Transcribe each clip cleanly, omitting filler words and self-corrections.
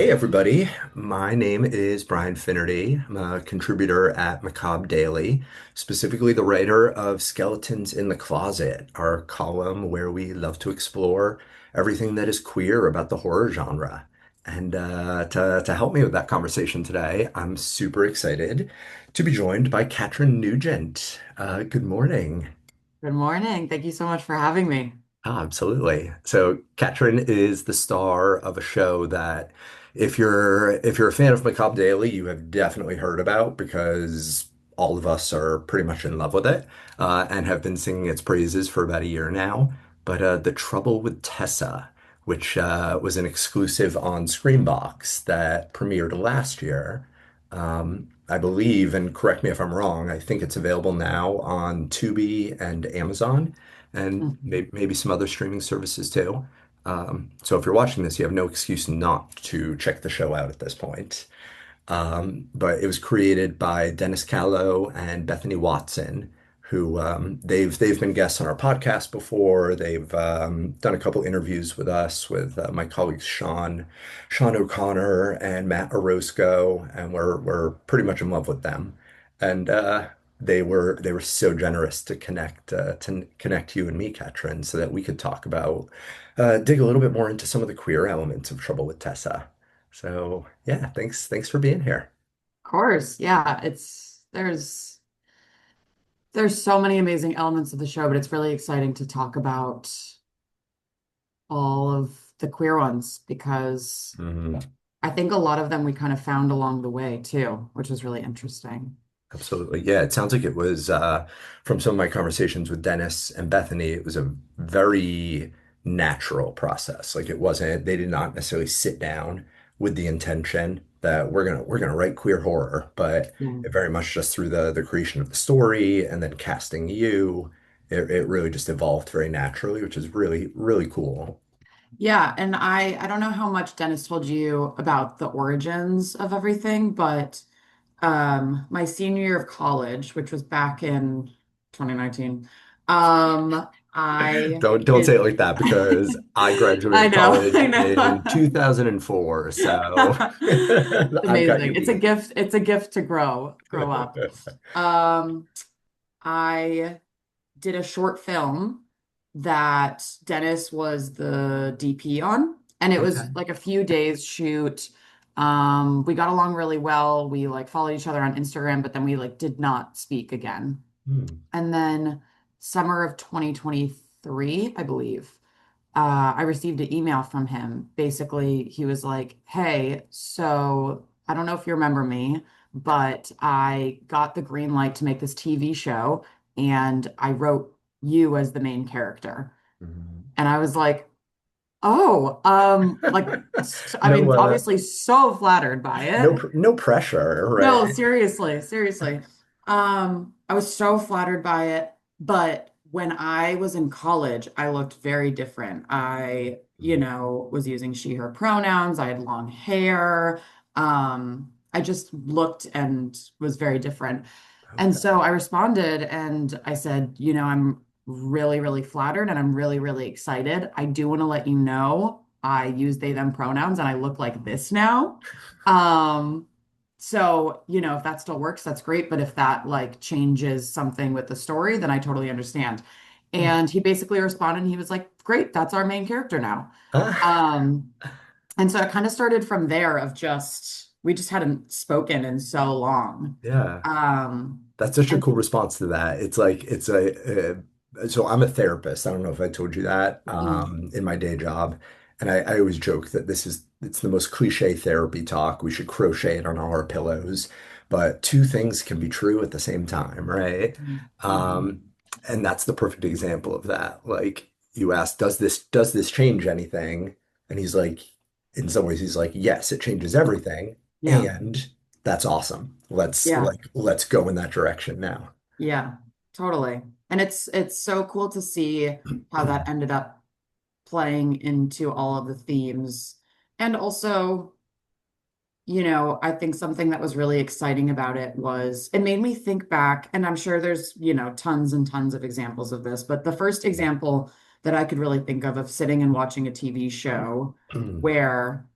Hey everybody, my name is Brian Finnerty. I'm a contributor at Macabre Daily, specifically the writer of Skeletons in the Closet, our column where we love to explore everything that is queer about the horror genre. And to help me with that conversation today, I'm super excited to be joined by Katrin Nugent. Good morning. Good morning. Thank you so much for having me. Oh, absolutely. So Katrin is the star of a show that if you're a fan of Macabre Daily, you have definitely heard about because all of us are pretty much in love with it and have been singing its praises for about a year now. But The Trouble with Tessa, which was an exclusive on Screambox that premiered last year, I believe, and correct me if I'm wrong, I think it's available now on Tubi and Amazon and Mhm. maybe some other streaming services too. So if you're watching this, you have no excuse not to check the show out at this point. But it was created by Dennis Callow and Bethany Watson, who they've been guests on our podcast before. They've done a couple interviews with us with my colleagues Sean O'Connor and Matt Orozco, and we're pretty much in love with them. And they were so generous to connect you and me, Katrin, so that we could talk about dig a little bit more into some of the queer elements of Trouble with Tessa. So yeah, thanks for being here. Of course. Yeah, there's so many amazing elements of the show, but it's really exciting to talk about all of the queer ones because Mhm. I think a lot of them we kind of found along the way too, which is really interesting. Absolutely. Yeah, it sounds like it was from some of my conversations with Dennis and Bethany, it was a very natural process. Like it wasn't, they did not necessarily sit down with the intention that we're gonna write queer horror, but Yeah. it very much just through the creation of the story and then casting you, it really just evolved very naturally, which is really cool. Yeah, and I don't know how much Dennis told you about the origins of everything, but my senior year of college, which was back in 2019, I Don't say it did like that because I I graduated know, college I in know. 2004, so It's I've got you amazing. It's a beat. gift. It's a gift to grow up. Um, I did a short film that Dennis was the DP on, and it Okay. was like a few days shoot. We got along really well. We like followed each other on Instagram, but then we like did not speak again. Hmm. And then summer of 2023, I believe, I received an email from him. Basically, he was like, "Hey, so I don't know if you remember me, but I got the green light to make this TV show, and I wrote you as the main character." Mhm. And I was like, "Oh, I No, mean, obviously so flattered by it. no pressure, No, right? seriously, seriously. I was so flattered by it, but when I was in college, I looked very different. Was using she, her pronouns. I had long hair. I just looked and was very different. And Okay. so I responded and I said, I'm really, really flattered and I'm really, really excited. I do want to let you know I use they, them pronouns and I look like this now. Um, so, if that still works, that's great. But if that like changes something with the story, then I totally understand. Hmm. And he basically responded and he was like, great, that's our main character now. Ah, Um, and so it kind of started from there of we just hadn't spoken in so long. yeah. Um, That's such a and cool response to that. It's like so I'm a therapist. I don't know if I told you that mm, in my day job. And I always joke that it's the most cliche therapy talk. We should crochet it on all our pillows. But two things can be true at the same time, right? mhm. Um, and that's the perfect example of that. Like you ask, does this change anything? And he's like, in some ways, he's like, yes, it changes everything. Yeah, And that's awesome. yeah, Let's go in that direction now. yeah, totally. And it's so cool to see how that ended up playing into all of the themes. And also, I think something that was really exciting about it was it made me think back, and I'm sure there's, tons and tons of examples of this, but the first example that I could really think of sitting and watching a TV show where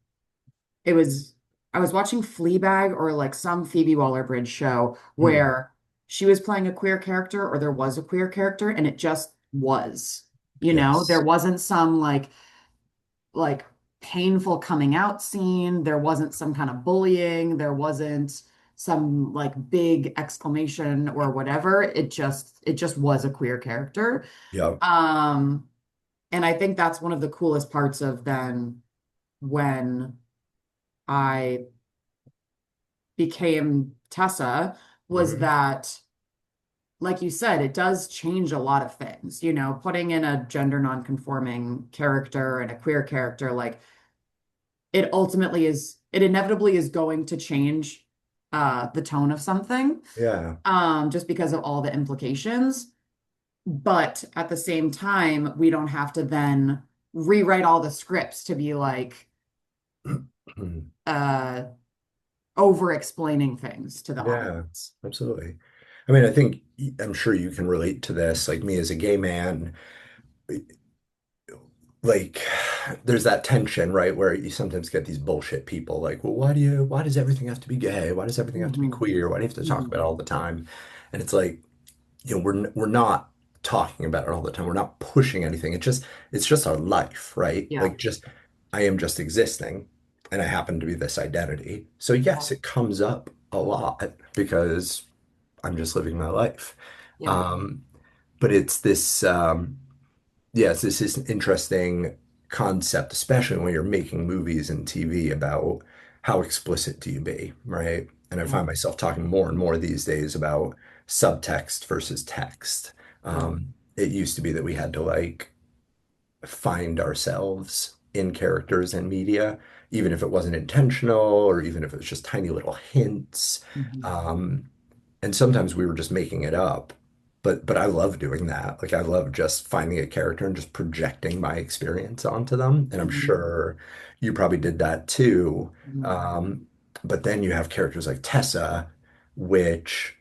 it was I was watching Fleabag or like some Phoebe Waller-Bridge show Hmm. where she was playing a queer character or there was a queer character and it just was. There Yes. wasn't some like painful coming out scene, there wasn't some kind of bullying, there wasn't some like big exclamation or whatever. It just was a queer character. Yeah. Um and I think that's one of the coolest parts of then when I became Tessa was Hmm. that, like you said, it does change a lot of things. Putting in a gender non-conforming character and a queer character, like it inevitably is going to change the tone of something, Yeah. just because of all the implications. But at the same time, we don't have to then rewrite all the scripts to be like uh over explaining things to the Yeah, audience. absolutely. I mean, I think I'm sure you can relate to this. Like me as a gay man, like there's that tension, right? Where you sometimes get these bullshit people like, well, why does everything have to be gay? Why does everything have to be Hmm. queer? Why do you have to talk Hmm. about it all the time? And it's like, we're not talking about it all the time. We're not pushing anything. It's just our life, right? Yeah. Like just I am just existing and I happen to be this identity. So Yeah. yes, it comes up a lot because I'm just living my life. Yeah. Um, but it's this interesting concept, especially when you're making movies and TV about how explicit do you be, right? And I Yeah. find myself talking more and more these days about subtext versus text. Totally. It used to be that we had to like find ourselves in characters and media, even if it wasn't intentional or even if it was just tiny little hints. Hmm. Um, and sometimes we were just making it up. But I love doing that. Like I love just finding a character and just projecting my experience onto them. And I'm Hmm. sure you probably did that too. Hmm. Um, but then you have characters like Tessa, which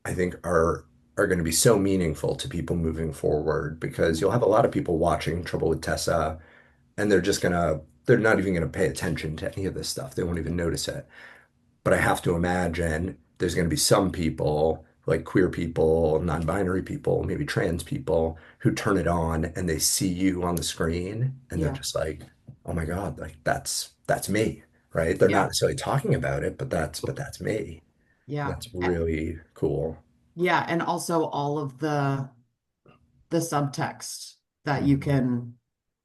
I think are going to be so meaningful to people moving forward because you'll have a lot of people watching Trouble with Tessa and they're not even gonna pay attention to any of this stuff. They won't even notice it. But I have to imagine there's going to be some people, like queer people, non-binary people, maybe trans people, who turn it on and they see you on the screen and they're Yeah. just like, oh my God, like that's me, right? They're not Yeah. necessarily talking about it, but that's me. Yeah. That's really cool. Yeah. And also all of the subtext that you Mhm. can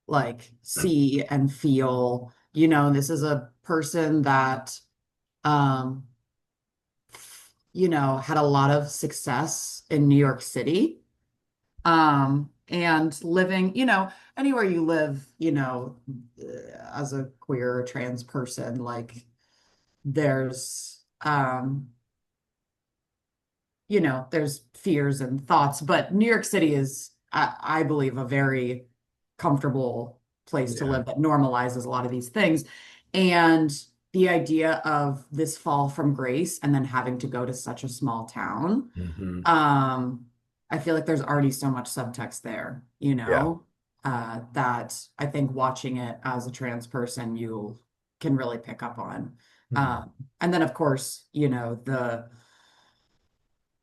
like see and feel. This is a person that um had a lot of success in New York City. And living, anywhere you live, as a queer or trans person, like there's fears and thoughts, but New York City is, I believe, a very comfortable place to Yeah. live that normalizes a lot of these things. And the idea of this fall from grace and then having to go to such a small town, Hmm. um, I feel like there's already so much subtext there, Yeah. that I think watching it as a trans person, you can really pick up on. Mhm. Um, and then, of course,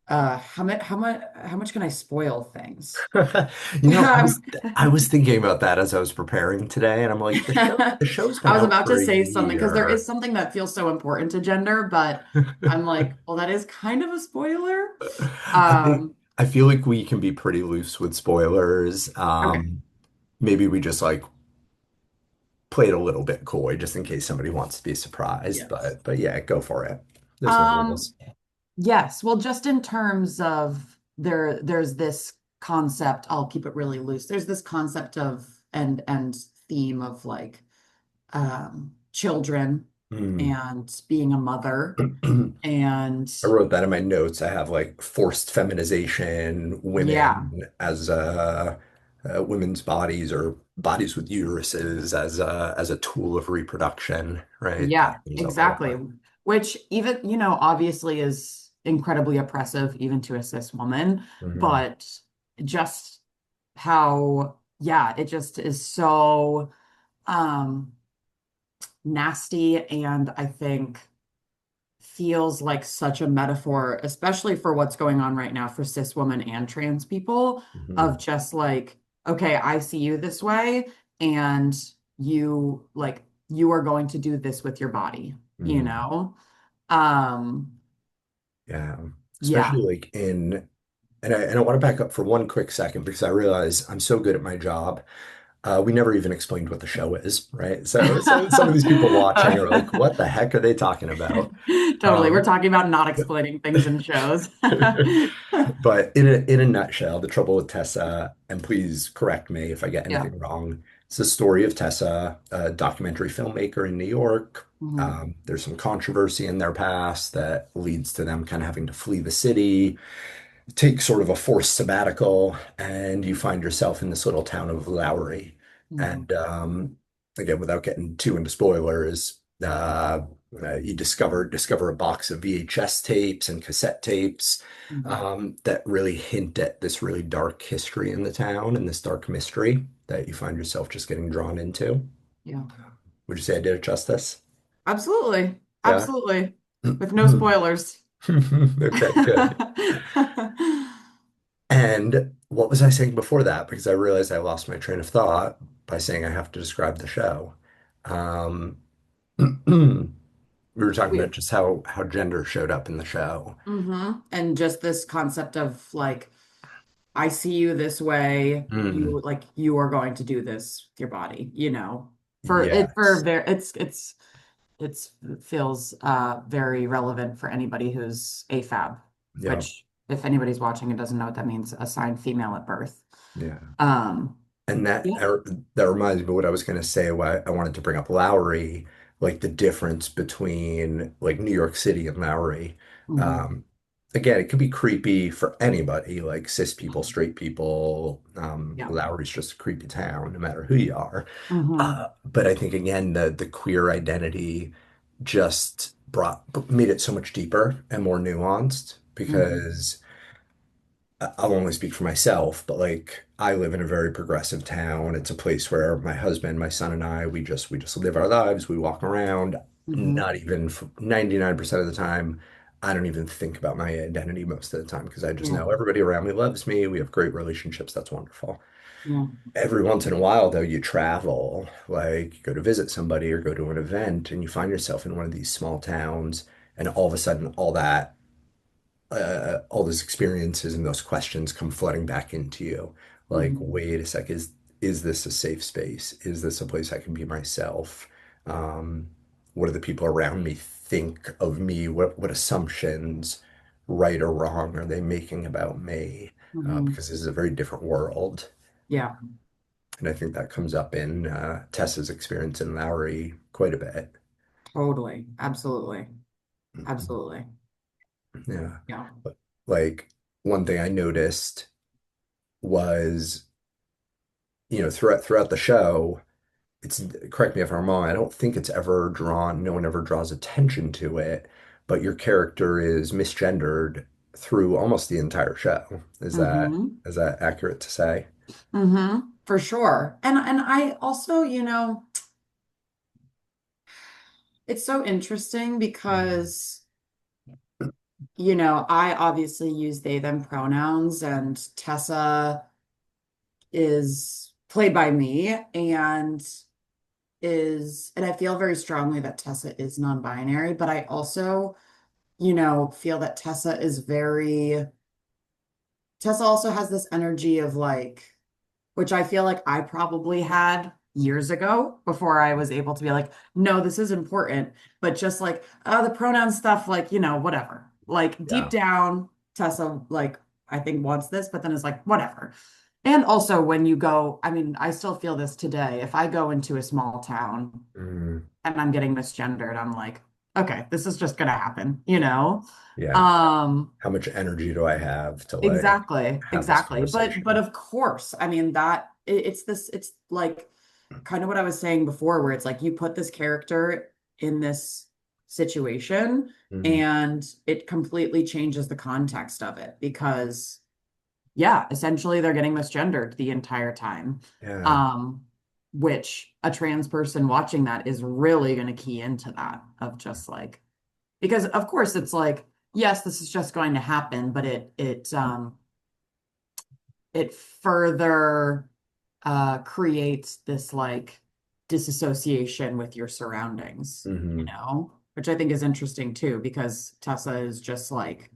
how much can I spoil things? You know, I was Um, I was thinking about that as I was preparing today, and I'm like, the show's been I was out about for to a say something because there is year. something that feels so important to gender, but I'm like, well, that is kind of a spoiler. I feel like we can be pretty loose with spoilers. Okay. Maybe we just like play it a little bit coy just in case somebody wants to be surprised. Yes. But yeah, go for it. There's no Um, rules. yes. Well, just in terms of there's this concept, I'll keep it really loose. There's this concept of and theme of like children Hmm. and being a mother and I wrote that in my notes. I have like forced feminization, yeah, women as women's bodies or bodies with uteruses as a tool of reproduction, right? yeah, That comes up a exactly. lot. Which even, obviously is incredibly oppressive even to a cis woman, Hmm. but just how, yeah, it just is so um nasty and I think feels like such a metaphor, especially for what's going on right now for cis women and trans people, of Mhm. just like, okay, I see you this way, and you are going to do this with your body, you Mm. know? Um, Yeah. yeah. Especially like in, and I want to back up for one quick second because I realize I'm so good at my job. We never even explained what the show is, right? So some of these people watching are like, what the heck are they talking about? Totally. We're Um, talking about not explaining things in shows. but in a nutshell, The Trouble with Tessa, and please correct me if I get Yeah. anything wrong. It's the story of Tessa, a documentary filmmaker in New York. Hmm. There's some controversy in their past that leads to them kind of having to flee the city, take sort of a forced sabbatical, and you find yourself in this little town of Lowery. Hmm. And again, without getting too into spoilers, you discover a box of VHS tapes and cassette tapes Hmm. that really hint at this really dark history in the town and this dark mystery that you find yourself just getting drawn into. Yeah. Would you say I did it justice? Absolutely. Yeah. Absolutely. With no spoilers. Okay, good. And what was I saying before that? Because I realized I lost my train of thought by saying I have to describe the show. Um, we were talking We, about just how gender showed up in the show. And just this concept of like, I see you this way, Mm, you are going to do this with your body, yes. it feels very relevant for anybody who's AFAB, Yeah. which if anybody's watching and doesn't know what that means, assigned female at birth. Yeah. Um, And that yeah. that reminds me of what I was going to say. Why I wanted to bring up Lowry, like the difference between like New York City and Lowry. Hmm. Um, Again, it could be creepy for anybody, like cis people, straight people. Yeah. Lowry's just a creepy town, no matter who you are. Hmm. But I think again, the queer identity just made it so much deeper and more nuanced Hmm. because. I'll only speak for myself, but like I live in a very progressive town. It's a place where my husband, my son, and I, we just live our lives. We walk around. Hmm. Not even 99% of the time, I don't even think about my identity most of the time because I just Yeah. know everybody around me loves me. We have great relationships. That's wonderful. Yeah. Every once in a while, though, you travel, like you go to visit somebody or go to an event, and you find yourself in one of these small towns, and all of a sudden, all those experiences and those questions come flooding back into you. Like, Hmm. wait a sec, is this a safe space? Is this a place I can be myself? Um, what do the people around me think of me? What assumptions, right or wrong, are they making about me? Hmm. Because this is a very different world. Yeah. And I think that comes up in Tessa's experience in Lowry quite a bit. Totally. Absolutely. Absolutely. Yeah. Yeah. But like one thing I noticed was throughout the show, it's correct me if I'm wrong, I don't think it's ever drawn, no one ever draws attention to it, but your character is misgendered through almost the entire show. Hmm. Is that accurate to say? For sure. And I also, it's so interesting Mhm. because, I obviously use they them pronouns and Tessa is played by me and I feel very strongly that Tessa is non-binary, but I also, feel that Tessa also has this energy of like, which I feel like I probably had years ago before I was able to be like, no, this is important. But just like, the pronoun stuff, like, whatever. Like deep Yeah. down, Tessa, like, I think wants this, but then is like, whatever. And also when you go, I mean, I still feel this today. If I go into a small town Mm, and I'm getting misgendered, I'm like, okay, this is just gonna happen? yeah. Um, How much energy do I have to like exactly, have this exactly. But conversation? of course, I mean it's like kind of what I was saying before, where it's like you put this character in this situation Mhm. and it completely changes the context of it because yeah, essentially they're getting misgendered the entire time. Yeah. Um, which a trans person watching that is really going to key into that of just like, because of course it's like, yes, this is just going to happen, but it further creates this like disassociation with your surroundings, you Hmm. know, which I think is interesting too, because Tessa is just like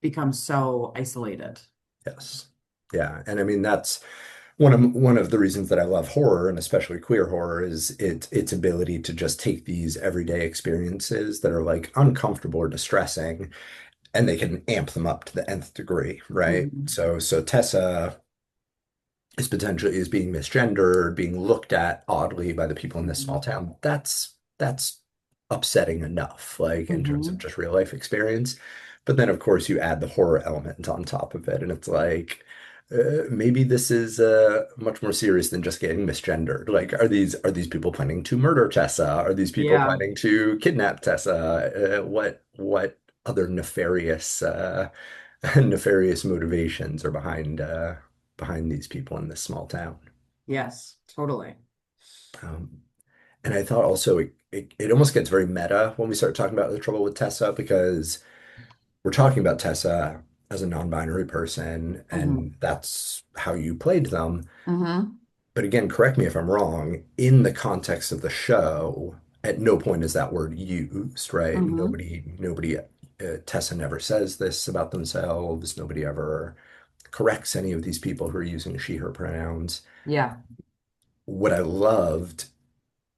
become so isolated. Yes. Yeah. And I mean, that's one of the reasons that I love horror, and especially queer horror, is its ability to just take these everyday experiences that are like uncomfortable or distressing, and they can amp them up to the nth degree, right? Mhm. So Tessa is potentially is being misgendered, being looked at oddly by the people in this small Mhm. town. That's upsetting enough, like in terms of Mhm. just real life experience. But then, of course, you add the horror element on top of it, and it's like maybe this is much more serious than just getting misgendered. Like, are these people planning to murder Tessa? Are these people Yeah. planning to kidnap Tessa? What other nefarious nefarious motivations are behind these people in this small town? Yes, totally. Um, and I thought also it almost gets very meta when we start talking about the trouble with Tessa because we're talking about Tessa as a non-binary person, Hmm. and that's how you played them. Hmm. But again, correct me if I'm wrong, in the context of the show, at no point is that word used, right? Hmm. Tessa never says this about themselves. Nobody ever corrects any of these people who are using she, her pronouns. Yeah. What I loved,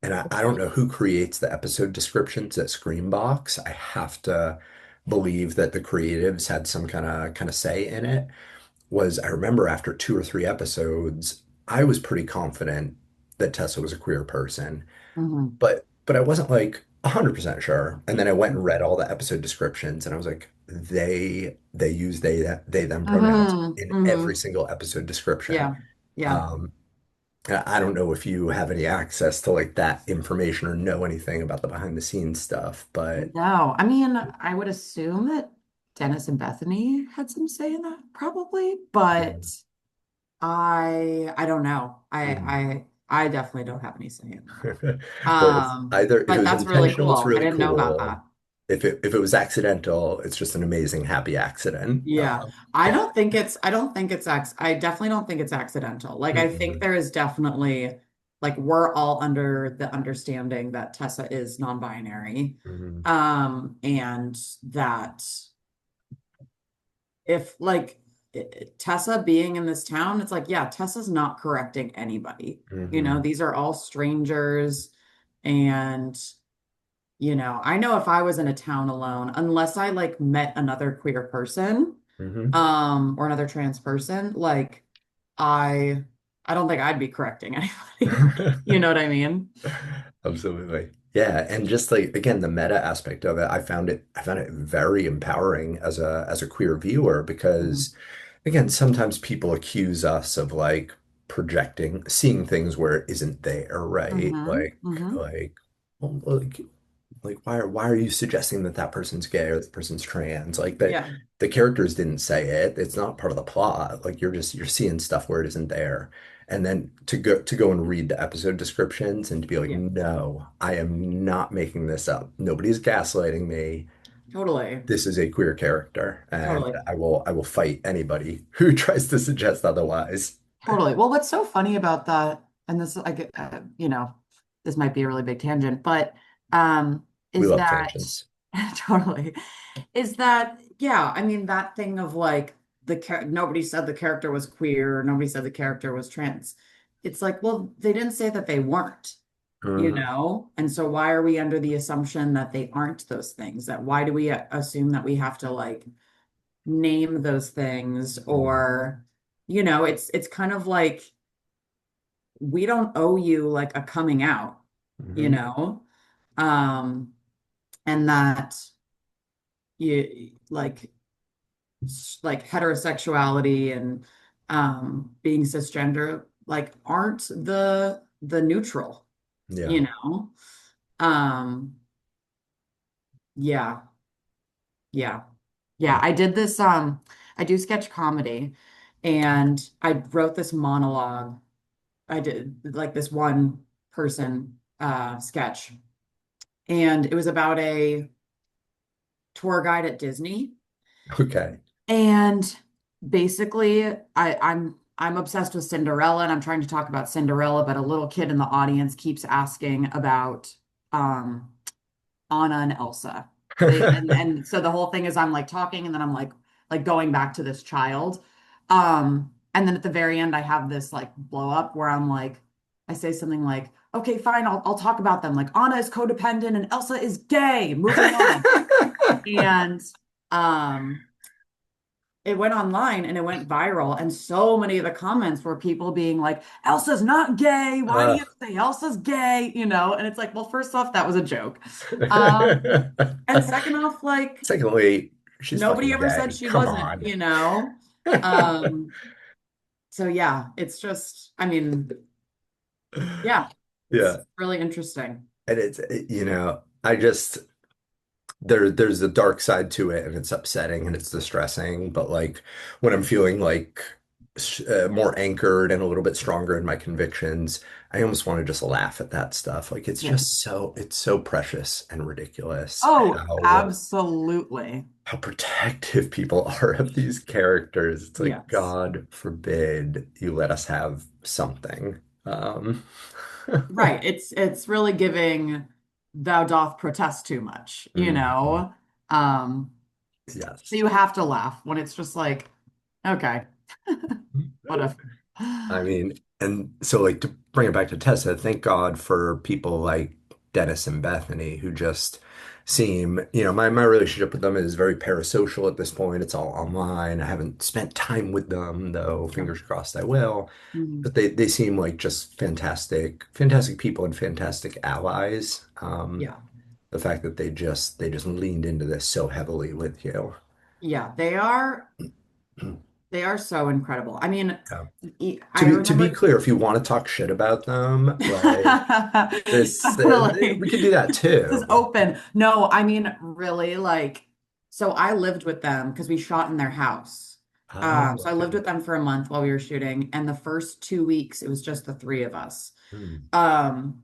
and I don't know who creates the episode descriptions at Screambox. I have to believe that the creatives had some kind of say in it. Was I remember after two or three episodes, I was pretty confident that Tessa was a queer person, Hmm. but I wasn't like 100% sure. And then I went and read all the episode descriptions, and I was like, they use they them pronouns Hmm. in every Hmm. single episode description. Yeah. Yeah. Um, I don't know if you have any access to like that information or know anything about the behind the scenes stuff, but No, I mean, I would assume that Dennis and Bethany had some say in that, probably, but mm, I don't know. mm. I definitely don't have any say in that. Well, it's either if it But was that's really intentional, it's cool. I really didn't know about cool. that. If it was accidental, it's just an amazing happy accident. Yeah. I don't think it's I definitely don't think it's accidental. Like I think Mm-mm. there is definitely like we're all under the understanding that Tessa is non-binary. Mhm. And that if like Tessa being in this town, it's like, yeah, Tessa's not correcting anybody. You know, Mhm. these are all strangers. And, you know, I know if I was in a town alone, unless I like met another queer person, Mhm. or another trans person, like I I don't think I'd be correcting anybody. You know what I mean? Absolutely. Yeah, and just like again, the meta aspect of it, I found it very empowering as a queer viewer Hmm. because again, sometimes people accuse us of like projecting, seeing things where it isn't there, right? Hmm. Like Hmm. like well, like why are you suggesting that that person's gay or that person's trans? Like that Yeah. the characters didn't say it. It's not part of the plot. Like you're seeing stuff where it isn't there. And then to go and read the episode descriptions and to be like, Yeah. no, I am not making this up. Nobody's gaslighting me. Totally. This is a queer character, and Totally. I will fight anybody who tries to suggest otherwise. Totally. Well, what's so funny about that, and this I get, you know, this might be a really big tangent, but We is love that tangents. totally is that yeah, I mean that thing of like nobody said the character was queer, nobody said the character was trans. It's like, well, they didn't say that they weren't, you Mhm. know? And so why are we under the assumption that they aren't those things? That why do we assume that we have to like name those things Mhm. or you know, it's kind of like we don't owe you like a coming out, you Mhm. know? Um, and that you like heterosexuality and being cisgender like aren't the neutral, Yeah. you know? Um, yeah, yeah. Yeah, I did this I do sketch comedy and I wrote this monologue I did like this one person sketch, and it was about a tour guide at Disney. Okay. And basically, I'm obsessed with Cinderella, and I'm trying to talk about Cinderella, but a little kid in the audience keeps asking about um Anna and Elsa. And so the whole thing is I'm like talking and then I'm like going back to this child. And then at the very end I have this like blow up where I'm like I say something like, okay, fine, I'll talk about them. Like Anna is codependent and Elsa is gay. Moving on. And um it went online and it went viral. And so many of the comments were people being like, Elsa's not gay. Why do Uh, you say Elsa's gay? You know, and it's like, well, first off, that was a joke. Um, and second off, like Secondly, she's nobody fucking ever said gay. she Come wasn't, on. Um, so yeah, it's just, I mean, yeah, it's Yeah. really interesting. And I just there's a dark side to it and it's upsetting and it's distressing, but like when I'm feeling like more anchored and a little bit stronger in my convictions, I almost want to just laugh at that stuff. Like Yeah. it's so precious and ridiculous Oh, absolutely. how protective people are of these characters. It's like, Yes. God forbid you let us have something. Um, Right. It's really giving thou doth protest too much, you mhm. know? Um, so Yes. you have to laugh when it's just like, okay, what if I mean, and so like to bring it back to Tessa, thank God for people like Dennis and Bethany who just seem, my relationship with them is very parasocial at this point. It's all online. I haven't spent time with them, though. Yeah. Fingers crossed I will. Mhm. But they seem like just fantastic, fantastic people and fantastic allies. Yeah. The fact that they just leaned into this so heavily with you. Yeah, they are so incredible. I mean, Yeah. To I be remember clear, if you want to talk shit about them, like we totally. could do that This is too. open. No, I mean, really, like, so I lived with them because we shot in their house. Oh, So I lived okay. with them for a month while we were shooting, and the first 2 weeks it was just the three of us. Hmm. Um,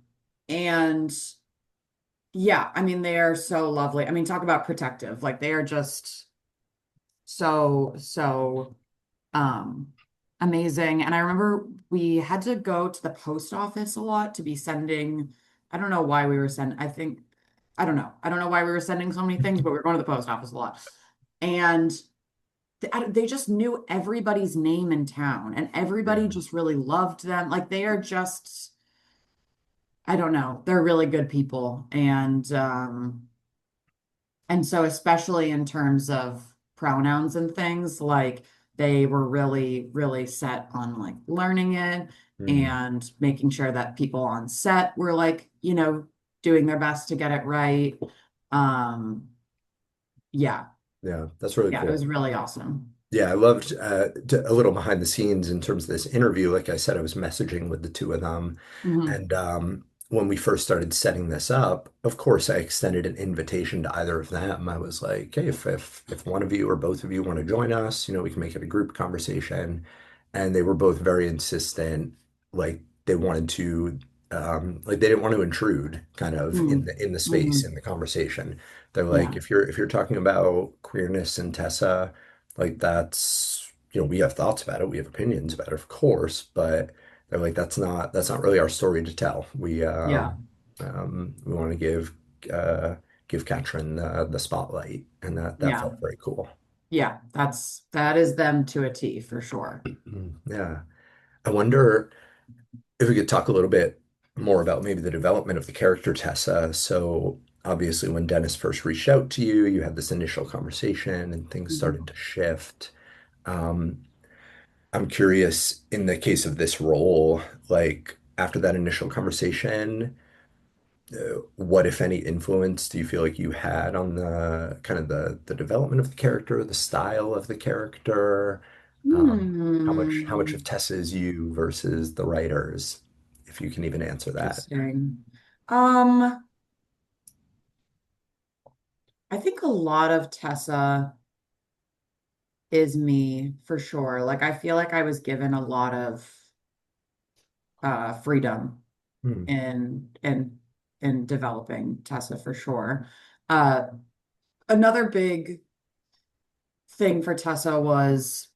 and yeah, I mean, they are so lovely. I mean, talk about protective. Like they are just so um amazing. And I remember we had to go to the post office a lot to be sending, I don't know why we were sending, I don't know. I don't know why we were sending so many things, but we were going to the post office a lot. And they just knew everybody's name in town and everybody Yeah. just really loved them. Like they are just, I don't know, they're really good people. And so, especially in terms of pronouns and things, like they were really, really set on like learning it Hmm. and making sure that people on set were like, doing their best to get it right. Um, yeah, Yeah, that's really yeah, it was cool. really awesome. Yeah, I loved a little behind the scenes in terms of this interview. Like I said, I was messaging with the two of them. Hmm. And when we first started setting this up, of course, I extended an invitation to either of them. I was like, hey, if one of you or both of you want to join us, we can make it a group conversation. And they were both very insistent. Like they wanted to, like they didn't want to intrude kind of Hmm. in the space, Hmm. in the conversation. They're like, Yeah, if you're talking about queerness and Tessa. Like that's, we have thoughts about it, we have opinions about it, of course, but they're like, that's not really our story to tell. yeah, We want to give Katrin the spotlight, and that yeah, felt very cool. yeah. That is them to a T for sure. Yeah. I wonder if we could talk a little bit more about maybe the development of the character Tessa. So obviously when Dennis first reached out to you, you had this initial conversation and things Mhm. started to shift. Um, I'm curious in the case of this role, like after that initial conversation, what, if any, influence do you feel like you had on the kind of the development of the character, the style of the character? How much of Hmm. Tessa is you versus the writers, if you can even answer that? Interesting. Um, I think a lot of Tessa is me for sure. Like I feel like I was given a lot of freedom Hmm. in developing Tessa for sure. Uh, Another big thing for Tessa was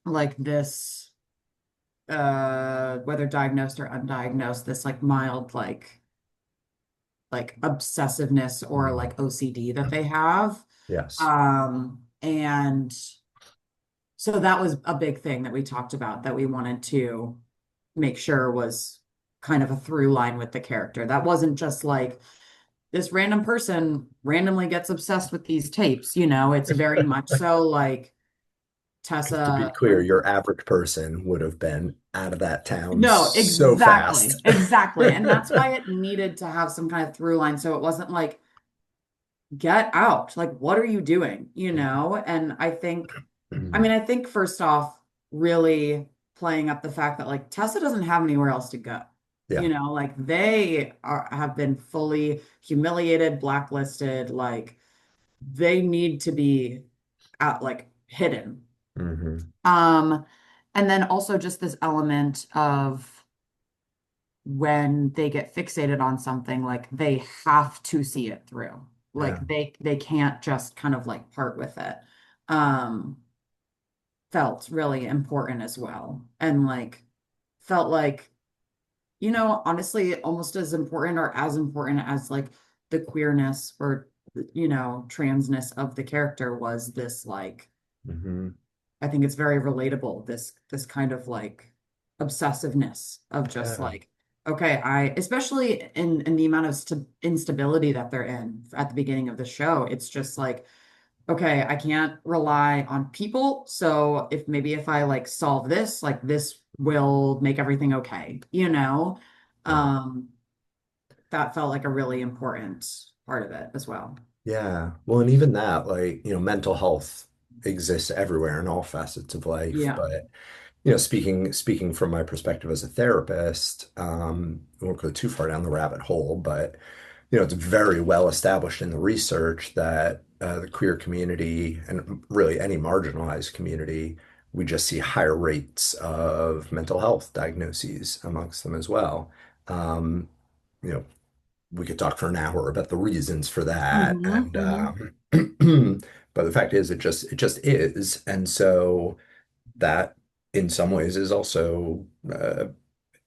like this, whether diagnosed or undiagnosed, this like mild like obsessiveness or Hmm. like OCD that they have. Yes. And so that was a big thing that we talked about that we wanted to make sure was kind of a through line with the character. That wasn't just like this random person randomly gets obsessed with these tapes, it's very much so like Because to be Tessa, clear, your average person would have been out of that town no, so exactly, fast. exactly. And that's why it needed to have some kind of through line. So it wasn't like, get out. Like, what are you doing? And I think first off, really playing up the fact that like Tessa doesn't have anywhere else to go. Yeah. Like have been fully humiliated, blacklisted, like they need to be out like hidden. Hmm. Um, and then also just this element of when they get fixated on something, like they have to see it through. Yeah. Like they can't just kind of like part with it. Um, Felt really important as well. And like felt like, honestly, almost as important or as important as like the queerness or transness of the character was this like Hmm. I think it's very relatable, this kind of like obsessiveness of just Yeah. like, okay, I especially in the amount of st instability that they're in at the beginning of the show, it's just like, okay, I can't rely on people. So if I like solve this, like this will make everything okay, Yeah. Um, that felt like a really important part of it as well. Yeah. Well, and even that, like, mental health exists everywhere in all facets of life. Yeah. But, speaking from my perspective as a therapist, I won't go too far down the rabbit hole, but it's very well established in the research that the queer community and really any marginalized community, we just see higher rates of mental health diagnoses amongst them as well. Um, you know, we could talk for an hour about the reasons for that, Hmm. and Hmm. but the fact is, it just is, and so that in some ways is also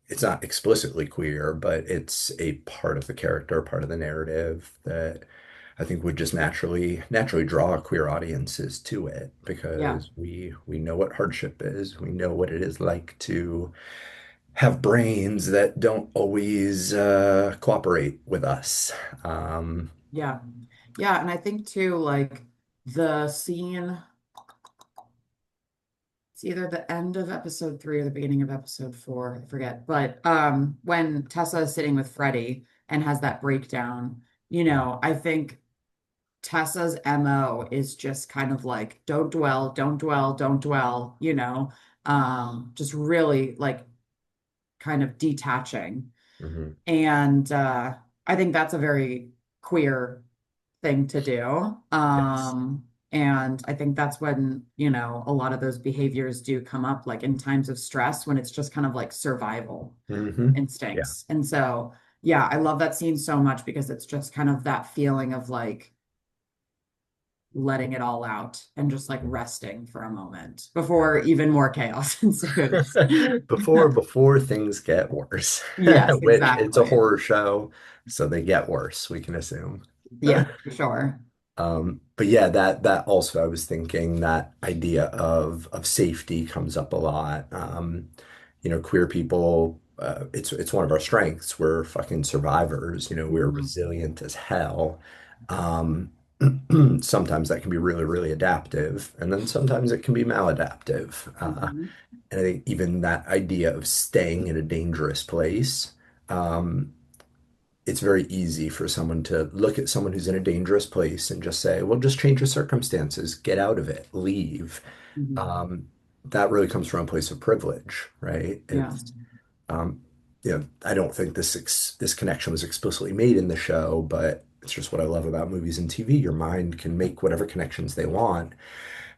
it's not explicitly queer, but it's a part of the character, part of the narrative that I think would just naturally draw queer audiences to it Yeah. because we know what hardship is. We know what it is like to have brains that don't always cooperate with us. Um, Yeah. Yeah. And I think too, like the scene, it's either the end of episode 3 or the beginning of episode 4, I forget. But when Tessa is sitting with Freddie and has that breakdown, yeah. I think Tessa's MO is just kind of like, don't dwell, don't dwell, don't dwell, just really like kind of detaching. Hmm. And I think that's a very queer thing to do. Yes. And I think that's when, a lot of those behaviors do come up, like in times of stress, when it's just kind of like survival Hmm. Yeah. instincts. And so, yeah, I love that scene so much because it's just kind of that feeling of like letting it all out and just like resting for a moment before Yeah. even more chaos ensues. Before things get worse, Yes, which it's a exactly. horror show, so they get worse, we can assume. Yeah, for sure. But yeah, that also I was thinking that idea of safety comes up a lot. Queer people, it's one of our strengths. We're fucking survivors, we're Mhm. resilient as hell. Um, Sometimes that can be really, really adaptive, and then sometimes it can be maladaptive. Mhm. And I think even that idea of staying in a dangerous place, um, it's very easy for someone to look at someone who's in a dangerous place and just say, well, just change your circumstances, get out of it, leave. Mhm. Um, that really comes from a place of privilege, right? Yeah. Um, I don't think this connection was explicitly made in the show, but it's just what I love about movies and TV. Your mind can make whatever connections they want.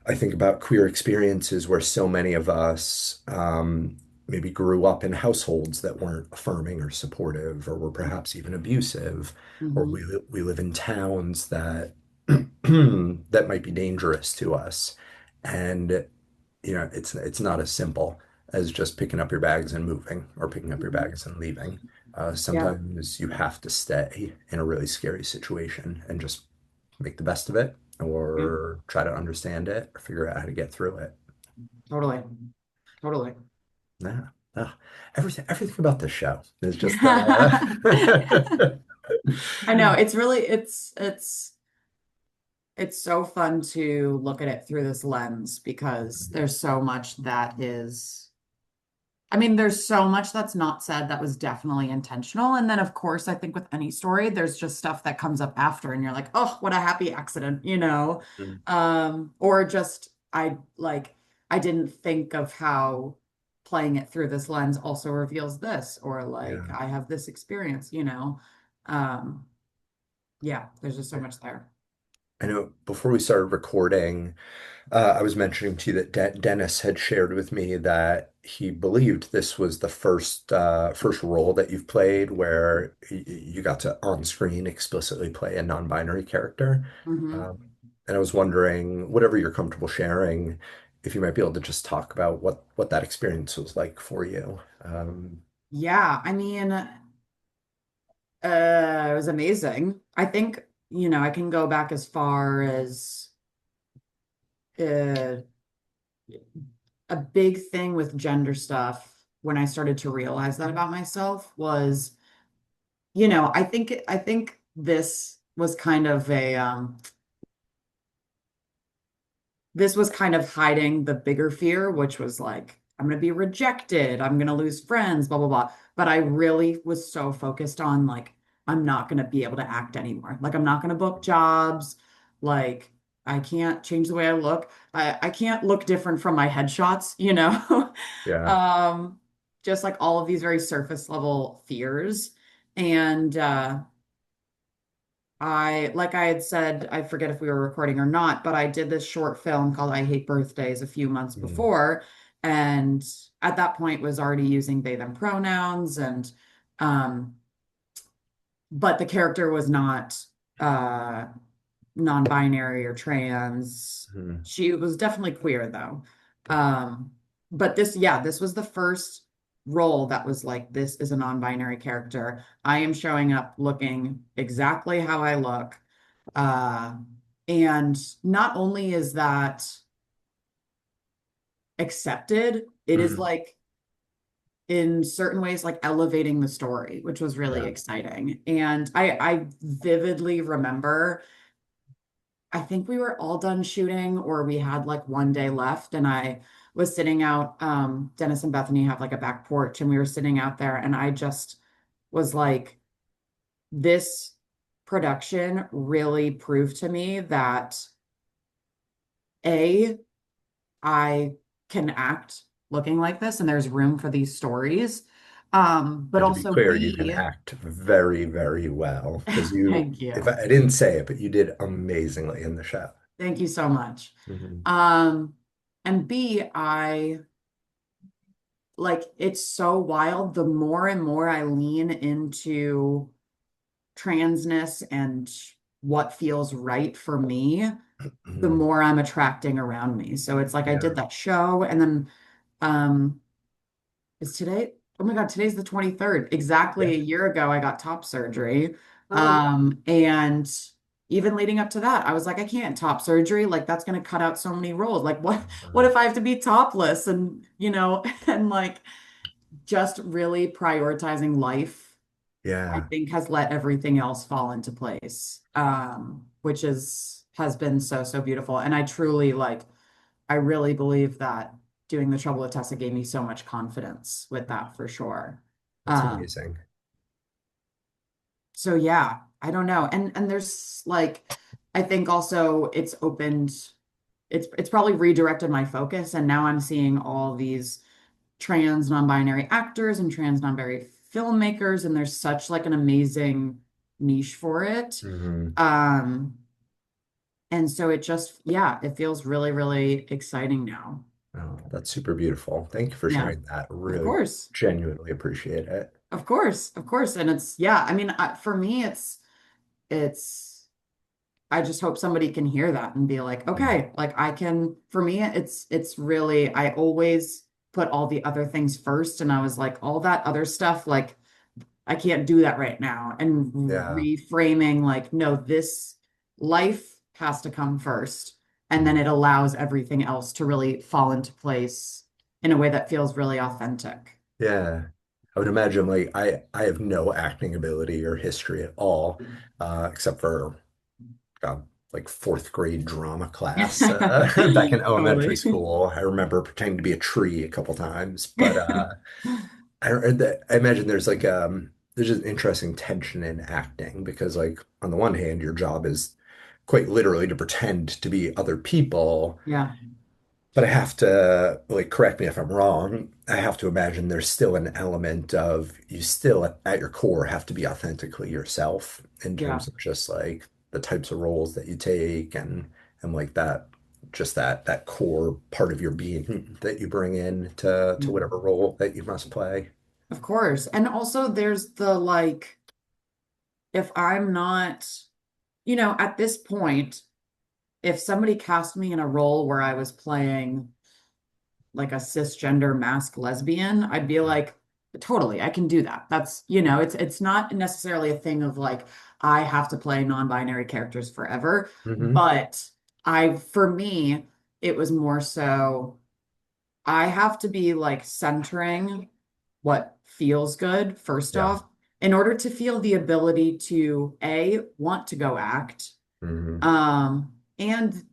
I think about queer experiences where so many of us, maybe grew up in households that weren't affirming or supportive, or were perhaps even abusive, or Hmm. we live in towns that that might be dangerous to us. And it's not as simple as just picking up your bags and moving, or picking up your Hmm. bags and leaving. Yeah. Sometimes you have to stay in a really scary situation and just make the best of it, Yeah. or try to understand it, or figure out how to get through it. Totally. Totally. Yeah. Ah, everything about this show is just I know it's really it's so fun to look at it through this lens because there's so much that is, I mean, there's so much that's not said that was definitely intentional. And then, of course, I think with any story, there's just stuff that comes up after, and you're like, oh, what a happy accident, you know? Mm, Or just, I didn't think of how playing it through this lens also reveals this, or like, yeah. I have this experience, you know? Um, yeah, there's just so much there. I know before we started recording, I was mentioning to you that Dennis had shared with me that he believed this was the first role that you've played where you got to on screen explicitly play a non-binary character. Hmm. Um, and I was wondering, whatever you're comfortable sharing, if you might be able to just talk about what that experience was like for you. Yeah, I mean, it was amazing. I think, I can go back as far as uh, a big thing with gender stuff when I started to realize that about myself was, I think this was kind of this was kind of hiding the bigger fear, which was like, I'm going to be rejected. I'm going to lose friends, blah, blah, blah. But I really was so focused on like, I'm not going to be able to act anymore. Like, I'm not going to book jobs. Like, I can't change the way I look. I can't look different from my headshots, you know? Yeah. Um, just like all of these very surface level fears. And like I had said, I forget if we were recording or not, but I did this short film called I Hate Birthdays a few months Mm, before. And at that point was already using they, them pronouns. And, um, but the character was not, uh, non-binary or trans. mm, She was definitely queer though. Um, but this was the first role that was like, this is a non-binary character. I am showing up looking exactly how I look. Uh, and not only is that accepted, it is mm. like in certain ways like elevating the story, which was really Yeah. exciting. And I vividly remember, I think we were all done shooting or we had like one day left, and I was sitting out, Dennis and Bethany have like a back porch, and we were sitting out there, and I just was like, this production really proved to me that A, I can act looking like this and there's room for these stories. But And to be also clear, you can B, act very, very well because you, thank if you. I didn't say it, but you did amazingly in the show. Thank you so much. Hmm. Um, and B, I like it's so wild. The more and more I lean into transness and what feels right for me, the Hmm. more I'm attracting around me. So it's like I did Yeah. that show, and then um is today? Oh my God, today's the 23rd. Yeah. Exactly a year ago, I got top surgery. Oh. And even leading up to that, I was like, I can't top surgery. Like that's going to cut out so many roles. Like what Uh, if I have to be topless and, and like just really prioritizing life, I yeah. think has let everything else fall into place. Which has been so, so beautiful. And I truly like I really believe that doing the Trouble with Tessa gave me so much confidence with that for sure. That's Um, amazing. so yeah, I don't know. And there's like I think also it's probably redirected my focus, and now I'm seeing all these trans non-binary actors and trans non-binary filmmakers, and there's such like an amazing niche for it. Hmm. Um, and so it just, yeah, it feels really, really exciting now. Oh, that's super beautiful. Thank you for Yeah, sharing that. of Really course. genuinely appreciate it. Of course. Of course. And it's, yeah, I mean, for me, it's, I just hope somebody can hear that and be like, Mm. okay, like I can, for me, it's really, I always put all the other things first. And I was like, all that other stuff, like, I can't do that right now. And Yeah. reframing, like, no, this life has to come first. And then Mhm. it allows everything else to really fall into place in a way that feels really authentic. Yeah. I would imagine like I have no acting ability or history at all, except for uh, like fourth grade drama class back in elementary Totally. school. I remember pretending to be a tree a couple times, but I imagine there's just interesting tension in acting because like on the one hand, your job is quite literally to pretend to be other people. Yeah. But I have to, like, correct me if I'm wrong. I have to imagine there's still an element of you still at your core have to be authentically yourself in Yeah. terms of just like the types of roles that you take and like that just that core part of your being that you bring in to Yeah. whatever role that you must play. Of course. And also there's the like, if I'm not, at this point, if somebody cast me in a role where I was playing like a cisgender masked lesbian, I'd be like, totally, I can do that. That's, it's not necessarily a thing of like, I have to play non-binary characters forever. Hmm. But for me, it was more so I have to be like centering what feels good, first Yeah. off, in order to feel the ability to A, want to go act, Hmm. and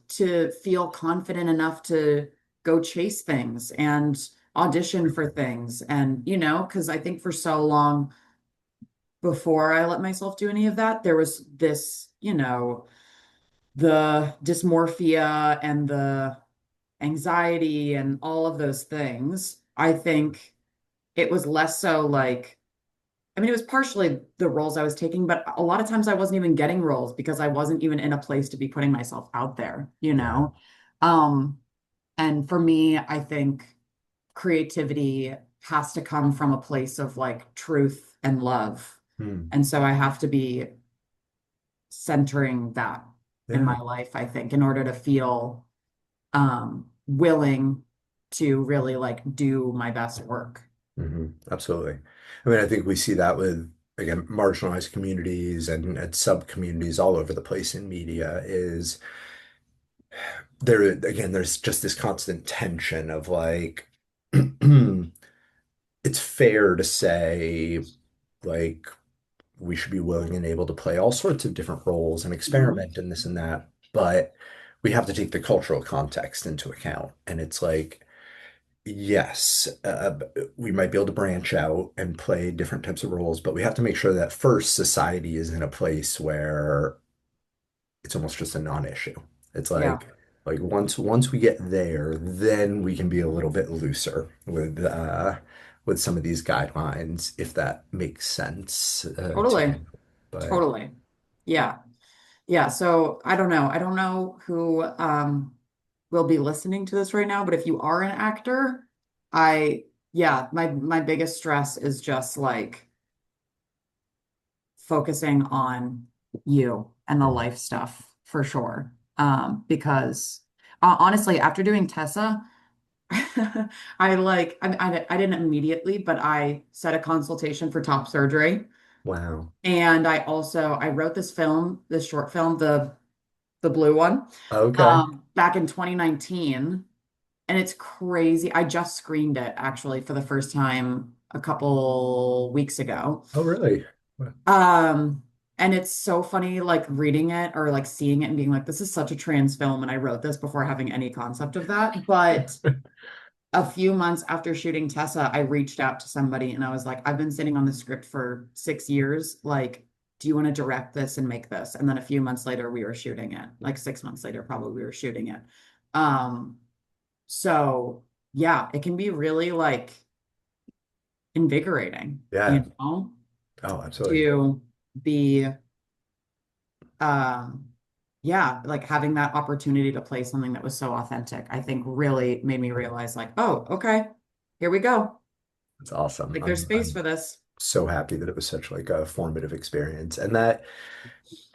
to feel confident enough to go chase things and audition for things. And, because I think for so long before I let myself do any of that, there was this, the dysmorphia and the anxiety and all of those things. I think it was less so like, I mean, it was partially the roles I was taking, but a lot of times I wasn't even getting roles because I wasn't even in a place to be putting myself out there, you Yeah. know? Um, and for me, I think creativity has to come from a place of like truth and love. Hmm. And so I have to be centering that in Yeah. my life, I think, in order to feel willing to really like do my best work. Absolutely. I mean, I think we see that with, again, marginalized communities and sub communities all over the place in media is there, again, there's just this constant tension of like, it's fair to say, like, we should be willing and able to play all sorts of different roles and Mhm. experiment and this and that, but we have to take the cultural context into account. And it's like, yes, we might be able to branch out and play different types of roles, but we have to make sure that first society is in a place where it's almost just a non-issue. It's Yeah, like once we get there, then we can be a little bit looser with some of these guidelines, if that makes sense to totally. you. But Totally. Yeah. Yeah. So I don't know. I don't know who will be listening to this right now, but if you are an actor, yeah, my biggest stress is just like focusing on you and the mm, life stuff for sure. Because honestly, after doing Tessa, I didn't immediately, but I set a consultation for top surgery. wow. And I wrote this film, this short film, the blue one, Okay. back in 2019. And it's crazy. I just screened it actually for the first time a couple weeks ago. Oh, really? Um, and it's so funny like reading it or like seeing it and being like, this is such a trans film, and I wrote this before having any concept of that. But a few months after shooting Tessa, I reached out to somebody and I was like, I've been sitting on the script for 6 years. Like, do you want to direct this and make this? And then a few months later, we were shooting it. Like 6 months later, probably we were shooting it. Um, so yeah, it can be really like invigorating, Yeah. Oh, absolutely. to be um yeah, like having that opportunity to play something that was so authentic, I think really made me realize like, oh, okay, here we go. It's awesome. Like there's space I'm for this. so happy that it was such like a formative experience, and that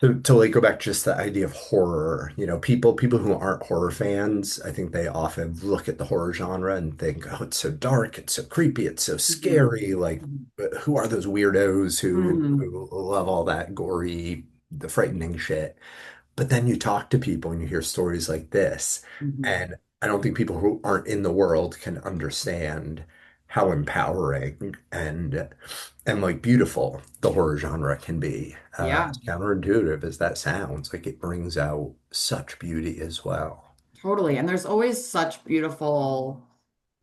to like go back to just the idea of horror, people who aren't horror fans, I think they often look at the horror genre and think, oh, it's so dark, it's so creepy, it's so Mhm. scary. Like, Mhm. who are those weirdos Mhm. who love all that gory, the frightening shit? But then you talk to people and you hear stories like this, Mhm. and I don't think people who aren't in the world can understand how empowering and like beautiful the horror genre can be. Yeah, As counterintuitive as that sounds, like it brings out such beauty as well. totally. And there's always such beautiful,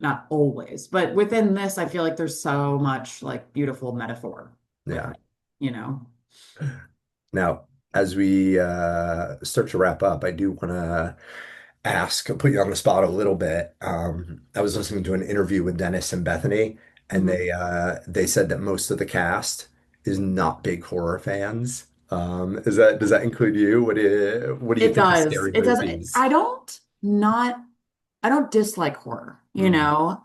not always, but within this, I feel like there's so much like beautiful metaphor with Yeah. it, you know? Now, as we start to wrap up, I do want to put you on the spot a little bit. I was listening to an interview with Dennis and Bethany, and Mhm. they said that most of the cast is not big horror fans. Does that include you? What do you It think of does. scary It does. movies? I don't not I don't dislike horror, you Mm, know.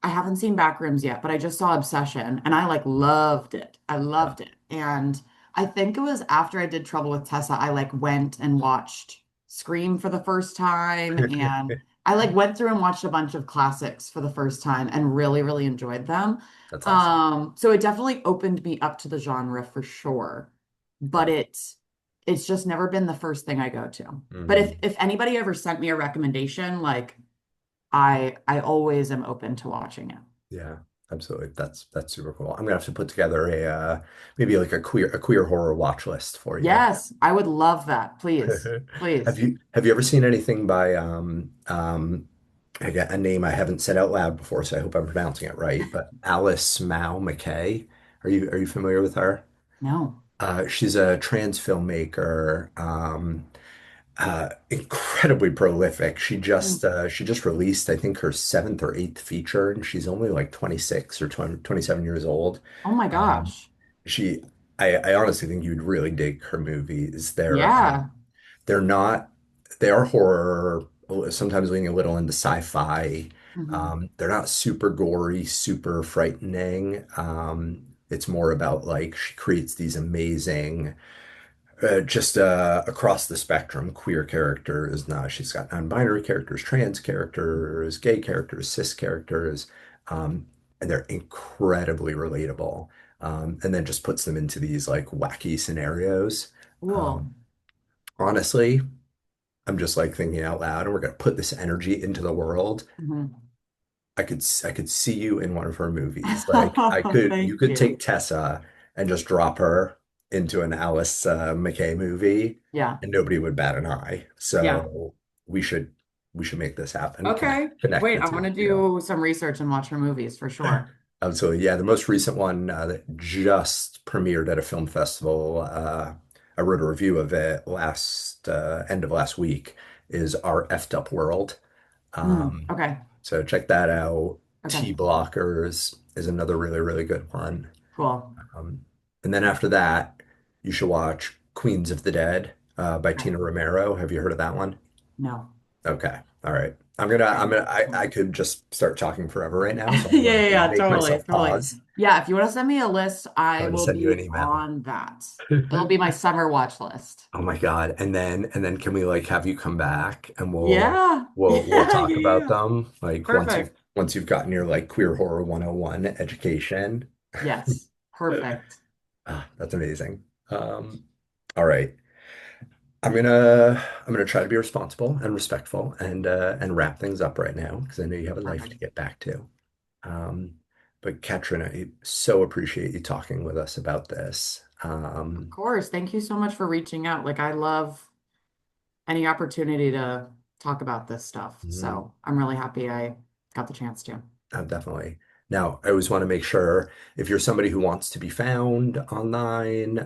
I haven't seen Backrooms yet, but I just saw Obsession and I like loved it. I yeah. loved it. And I think it was after I did Trouble with Tessa, I like went and watched Scream for the first time and I like went through and watched a bunch of classics for the first time and really, really enjoyed them. That's awesome. So it definitely opened me up to the genre for sure. But Yeah. it's just never been the first thing I go to. But Mhm. if anybody ever sent me a recommendation, like I always am open to watching it. Yeah, absolutely. That's super cool. I'm gonna have to put together a maybe like a queer horror watch list for you. Yes, I would love that. Please. Please. Have you ever seen anything by I got a name I haven't said out loud before, so I hope I'm pronouncing it right, but Alice Mao McKay. Are you familiar with her? No. She's a trans filmmaker. Incredibly prolific. Mm. She just released, I think, her seventh or eighth feature, and she's only like 26 or 20 27 years old. Oh my Um, gosh. she, I honestly think you'd really dig her movies. Yeah. They're not, they are horror, sometimes leaning a little into sci-fi. Hmm. They're not super gory, super frightening. It's more about like she creates these amazing just across the spectrum, queer characters. Now she's got non-binary characters, trans characters, gay characters, cis characters, um, and they're incredibly relatable. And then just puts them into these like wacky scenarios. Cool. Um, Honestly, I'm just like thinking out loud, and we're gonna put this energy into the world. Hmm. I could see you in one of her movies. Like you Thank could you. take Tessa and just drop her into an Alice McKay movie, Yeah. and nobody would bat an eye. Yeah. So we should we should make this happen. Okay. Connect Wait, the I'm two gonna of you. do some research and watch her movies for sure. Absolutely, yeah. The most recent one that just premiered at a film festival. I wrote a review of it last end of last week. Is Our Effed Up World. Um, Okay. so check that out. Okay. T Blockers is another really, really good one. Cool. Um, and then after that, you should watch Queens of the Dead by Okay. Tina Romero. Have you heard of that one? No. Okay. All right. Okay. I could just start talking forever right now, so Yeah, I'm going yeah, to yeah, make totally, myself totally. pause. Yeah, if you want to send me a list, I'm I going to will send you be an email. on that. It'll be my summer watch list. Oh my God. And then can we like have you come back and Yeah. we'll Yeah, talk yeah, about yeah. them like Perfect. once you've gotten your like queer horror 101 education. Yes. Perfect. That's amazing. All right. I'm gonna try to be responsible and respectful and wrap things up right now because I know you have a life to Perfect. get back to. Um, but Katrin, I so appreciate you talking with us about this. Of course. Thank you so much for reaching out. Like, I love any opportunity to talk about this stuff. Mhm. So I'm really happy I got the chance to. Definitely. Now, I always want to make sure if you're somebody who wants to be found online,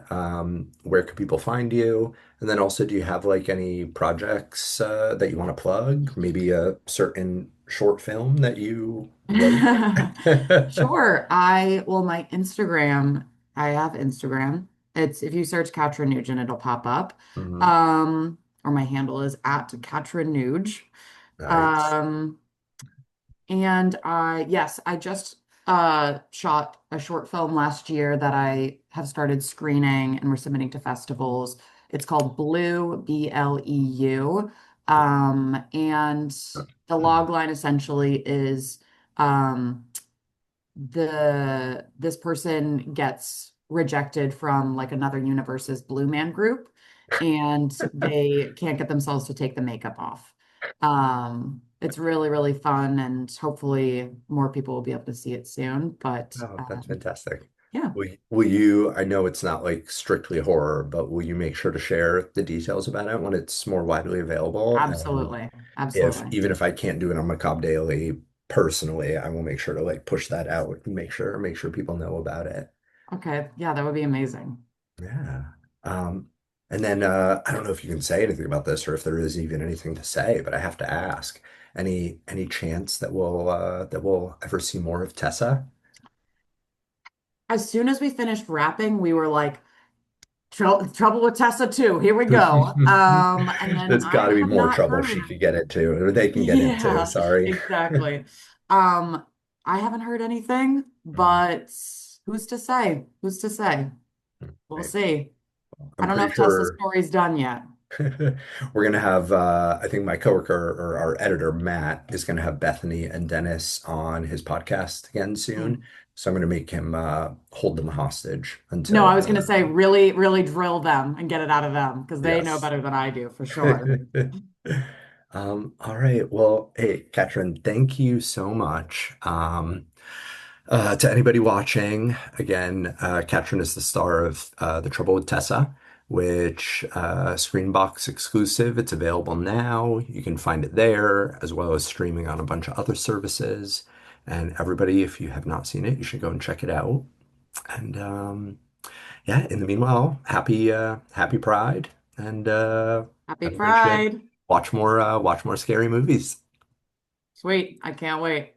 where can people find you? And then also, do you have like any projects that you want to plug? Maybe a certain short film that you wrote? Sure. My Instagram, I have Instagram. It's if you search Katrin Nugent, it'll pop up. Mhm. Um, or my handle is at Katrin Nuge. Nice. Um, and yes, I just shot a short film last year that I have started screening and we're submitting to festivals. It's called Blue, Bleu. And the log line essentially is um this person gets rejected from like another universe's Blue Man group and they can't get themselves to take the makeup off. It's really, really fun and hopefully more people will be able to see it soon. But Oh, that's fantastic. yeah, Will you, I know it's not like strictly horror, but will you make sure to share the details about it when it's more widely available? And absolutely. if Absolutely. even if I can't do it on Macabre Daily personally, I will make sure to like push that out and make sure people know about it. Okay. Yeah, that would be amazing. Yeah. Um, and then I don't know if you can say anything about this or if there is even anything to say, but I have to ask. Any chance that we'll ever see more of Tessa? As soon as we finished wrapping, we were like, Trouble with Tessa too. Here we go. And then There's I got to be have more not trouble heard. she could get into, or they can get into. Yeah, Sorry. exactly. Um, I haven't heard anything, but who's to say? Who's to say? We'll Right. see. I I'm don't know pretty if Tessa's sure story's done yet. we're gonna have I think my coworker or our editor Matt is gonna have Bethany and Dennis on his podcast again soon. Hmm. So I'm gonna make him hold them hostage No, I until was going to say really, really drill them and get it out of them because they know yes. better than I do for sure. All right. Well, hey, Katrin, thank you so much. To anybody watching, again, Katrin is the star of The Trouble with Tessa, which Screambox exclusive. It's available now. You can find it there, as well as streaming on a bunch of other services. And everybody, if you have not seen it, you should go and check it out. And yeah, in the meanwhile, happy Pride, and Happy everybody should Pride. watch more scary movies. Sweet. I can't wait.